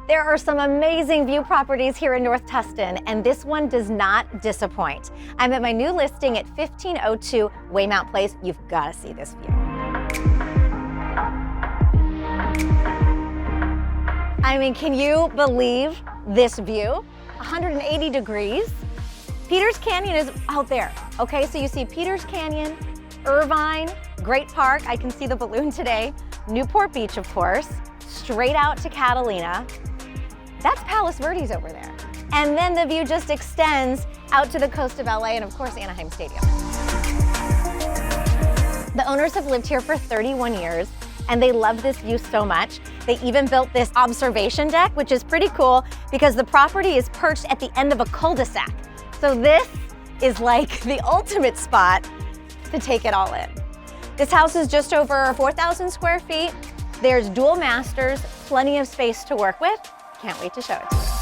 There are some amazing view properties here in North Tustin, and this one does not disappoint. I'm at my new listing at 1502 Weymount Place. You've got to see this view. I mean, can you believe this view? 180 degrees. Peters Canyon is out there. Okay, so you see Peters Canyon, Irvine, Great Park. I can see the balloon today. Newport Beach, of course. Straight out to Catalina. That's Palos Verdes over there. And then the view just extends out to the coast of LA and of course Anaheim Stadium. The owners have lived here for 31 years and they love this view so much. They even built this observation deck, which is pretty cool because the property is perched at the end of a cul-de-sac. So this is like the ultimate spot to take it all in. This house is just over 4,000 square feet. There's dual masters, plenty of space to work with. Can't wait to show it to you.